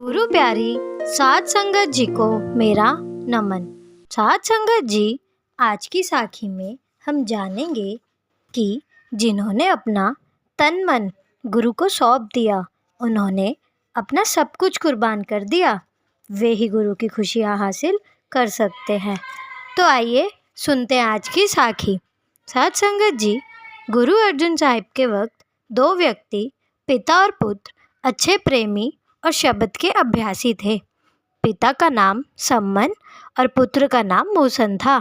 गुरु प्यारी साध संगत जी को मेरा नमन। साध संगत जी, आज की साखी में हम जानेंगे कि जिन्होंने अपना तन मन गुरु को सौंप दिया, उन्होंने अपना सब कुछ कुर्बान कर दिया, वे ही गुरु की खुशियाँ हासिल कर सकते हैं। तो आइए सुनते हैं आज की साखी। साध संगत जी, गुरु अर्जुन साहिब के वक्त दो व्यक्ति, पिता और पुत्र, अच्छे प्रेमी और शब्द के अभ्यासी थे। पिता का नाम सम्मन और पुत्र का नाम मूसन था।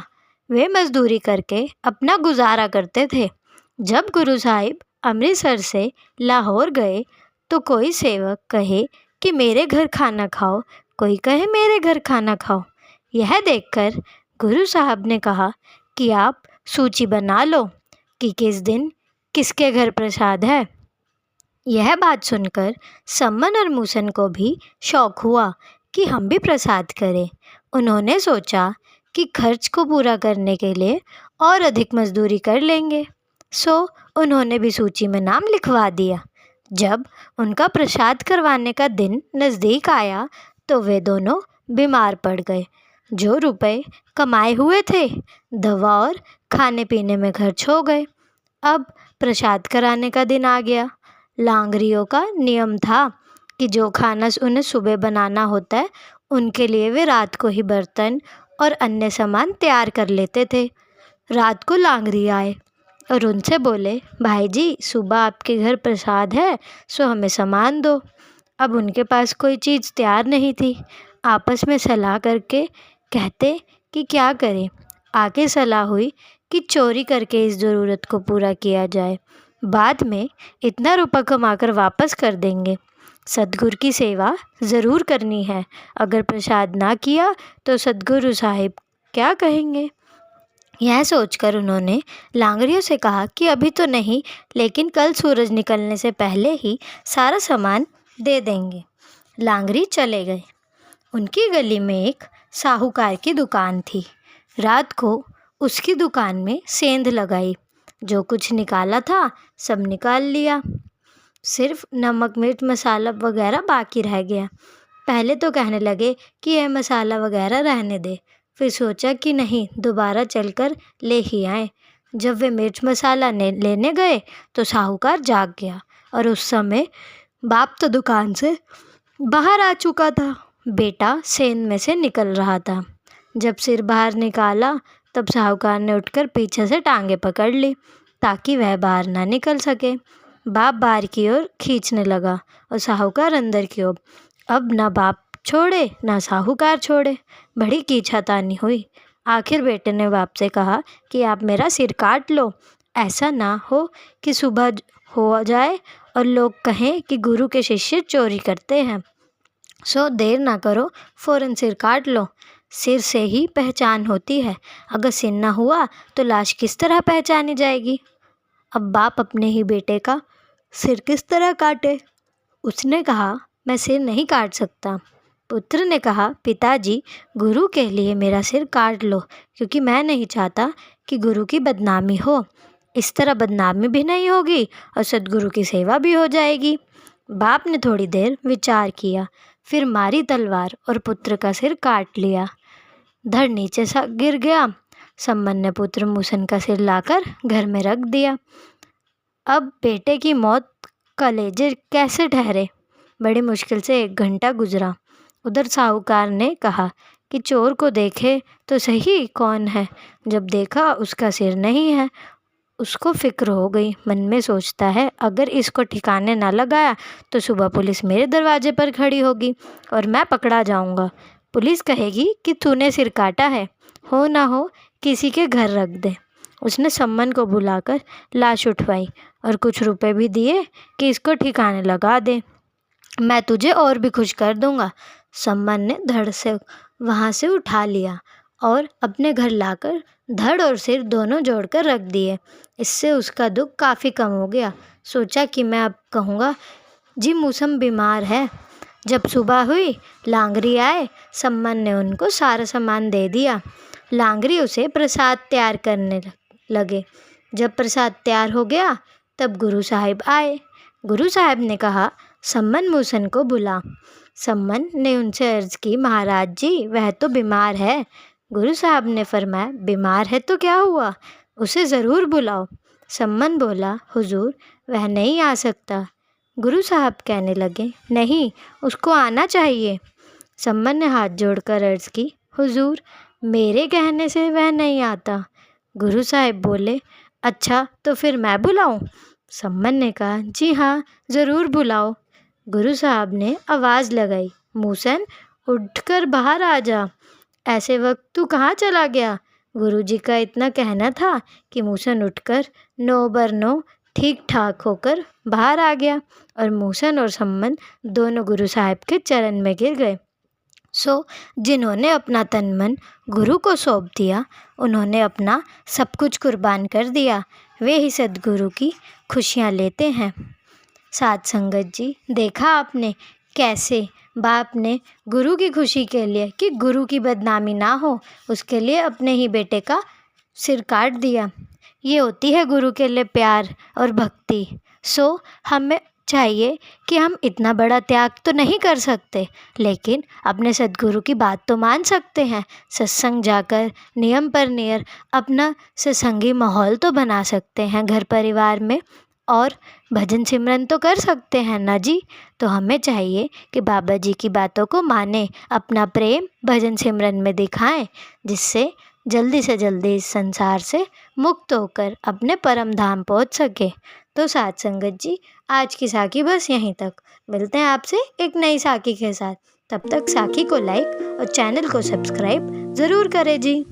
वे मजदूरी करके अपना गुजारा करते थे। जब गुरु साहिब अमृतसर से लाहौर गए तो कोई सेवक कहे कि मेरे घर खाना खाओ, कोई कहे मेरे घर खाना खाओ। यह देखकर गुरु साहब ने कहा कि आप सूची बना लो कि किस दिन किसके घर प्रसाद है। यह बात सुनकर सम्मन और मूसन को भी शौक हुआ कि हम भी प्रसाद करें। उन्होंने सोचा कि खर्च को पूरा करने के लिए और अधिक मजदूरी कर लेंगे, सो उन्होंने भी सूची में नाम लिखवा दिया। जब उनका प्रसाद करवाने का दिन नज़दीक आया तो वे दोनों बीमार पड़ गए। जो रुपए कमाए हुए थे, दवा और खाने पीने में खर्च हो गए। अब प्रसाद कराने का दिन आ गया। लांगरियों का नियम था कि जो खाना उन्हें सुबह बनाना होता है, उनके लिए वे रात को ही बर्तन और अन्य सामान तैयार कर लेते थे। रात को लांगरी आए और उनसे बोले, भाई जी, सुबह आपके घर प्रसाद है, सो हमें सामान दो। अब उनके पास कोई चीज़ तैयार नहीं थी। आपस में सलाह करके कहते कि क्या करें। आगे सलाह हुई कि चोरी करके इस ज़रूरत को पूरा किया जाए, बाद में इतना रुपया कमाकर वापस कर देंगे। सतगुरु की सेवा ज़रूर करनी है, अगर प्रसाद ना किया तो सतगुरु साहिब क्या कहेंगे। यह सोचकर उन्होंने लांगरियों से कहा कि अभी तो नहीं, लेकिन कल सूरज निकलने से पहले ही सारा सामान दे देंगे। लांगरी चले गए। उनकी गली में एक साहूकार की दुकान थी। रात को उसकी दुकान में सेंध लगाई। जो कुछ निकाला था सब निकाल लिया, सिर्फ नमक मिर्च मसाला वगैरह बाकी रह गया। पहले तो कहने लगे कि यह मसाला वगैरह रहने दे, फिर सोचा कि नहीं, दोबारा चलकर ले ही आए। जब वे मिर्च मसाला लेने गए तो साहूकार जाग गया और उस समय बाप तो दुकान से बाहर आ चुका था। बेटा सेंध में से निकल रहा था। जब सिर बाहर निकाला तब साहूकार ने उठकर पीछे से टांगे पकड़ ली ताकि वह बाहर ना निकल सके। बाप बाहर की ओर खींचने लगा और साहूकार अंदर की ओर। अब ना बाप छोड़े ना साहूकार छोड़े। बड़ी खींचातानी हुई। आखिर बेटे ने बाप से कहा कि आप मेरा सिर काट लो, ऐसा ना हो कि सुबह हो जाए और लोग कहें कि गुरु के शिष्य चोरी करते हैं। सो देर ना करो, फ़ौरन सिर काट लो। सिर से ही पहचान होती है, अगर सिर ना हुआ तो लाश किस तरह पहचानी जाएगी। अब बाप अपने ही बेटे का सिर किस तरह काटे। उसने कहा, मैं सिर नहीं काट सकता। पुत्र ने कहा, पिताजी, गुरु के लिए मेरा सिर काट लो, क्योंकि मैं नहीं चाहता कि गुरु की बदनामी हो। इस तरह बदनामी भी नहीं होगी और सद्गुरु की सेवा भी हो जाएगी। बाप ने थोड़ी देर विचार किया, फिर मारी तलवार और पुत्र का सिर काट लिया। धड़ नीचे सा गिर गया। सम्मन ने पुत्र मूसन का सिर लाकर घर में रख दिया। अब बेटे की मौत कलेजे कैसे ठहरे। बड़ी मुश्किल से 1 घंटा गुजरा। उधर साहूकार ने कहा कि चोर को देखे तो सही कौन है। जब देखा उसका सिर नहीं है, उसको फिक्र हो गई। मन में सोचता है, अगर इसको ठिकाने ना लगाया तो सुबह पुलिस मेरे दरवाजे पर खड़ी होगी और मैं पकड़ा जाऊंगा। पुलिस कहेगी कि तूने सिर काटा है, हो ना हो किसी के घर रख दे। उसने सम्मन को बुलाकर लाश उठवाई और कुछ रुपए भी दिए कि इसको ठिकाने लगा दे, मैं तुझे और भी खुश कर दूंगा। सम्मन ने धड़ से वहाँ से उठा लिया और अपने घर लाकर धड़ और सिर दोनों जोड़कर रख दिए। इससे उसका दुख काफ़ी कम हो गया। सोचा कि मैं अब कहूँगा, जी मूसन बीमार है। जब सुबह हुई, लांगरी आए। सम्मन ने उनको सारा सामान दे दिया। लांगरी उसे प्रसाद तैयार करने लगे। जब प्रसाद तैयार हो गया तब गुरु साहिब आए। गुरु साहिब ने कहा, सम्मन मूसन को बुला। सम्मन ने उनसे अर्ज की, महाराज जी वह तो बीमार है। गुरु साहब ने फरमाया, बीमार है तो क्या हुआ, उसे ज़रूर बुलाओ। सम्मन बोला, हुजूर वह नहीं आ सकता। गुरु साहब कहने लगे, नहीं उसको आना चाहिए। सम्मन ने हाथ जोड़कर अर्ज की, हुजूर मेरे कहने से वह नहीं आता। गुरु साहब बोले, अच्छा तो फिर मैं बुलाऊं? सम्मन ने कहा, जी हाँ ज़रूर बुलाओ। गुरु साहब ने आवाज़ लगाई, मूसन उठकर बाहर आ जा। ऐसे वक्त तू कहाँ चला गया? गुरुजी का इतना कहना था कि मूसन उठकर 9 बर 9 ठीक ठाक होकर बाहर आ गया और मूसन और सम्मन दोनों गुरु साहब के चरण में गिर गए। जिन्होंने अपना तन मन गुरु को सौंप दिया, उन्होंने अपना सब कुछ कुर्बान कर दिया, वे ही सद्गुरु की खुशियाँ लेते हैं। साध संगत जी, देखा आपने कैसे बाप ने गुरु की खुशी के लिए, कि गुरु की बदनामी ना हो, उसके लिए अपने ही बेटे का सिर काट दिया। ये होती है गुरु के लिए प्यार और भक्ति। हमें चाहिए कि हम इतना बड़ा त्याग तो नहीं कर सकते, लेकिन अपने सद्गुरु की बात तो मान सकते हैं। सत्संग जाकर नियम पर नियर अपना सत्संगी माहौल तो बना सकते हैं घर परिवार में, और भजन सिमरन तो कर सकते हैं ना जी। तो हमें चाहिए कि बाबा जी की बातों को माने, अपना प्रेम भजन सिमरन में दिखाएं, जिससे जल्दी से जल्दी इस संसार से मुक्त होकर अपने परम धाम पहुंच सके। तो साध संगत जी, आज की साखी बस यहीं तक। मिलते हैं आपसे एक नई साखी के साथ। तब तक साखी को लाइक और चैनल को सब्सक्राइब ज़रूर करें जी।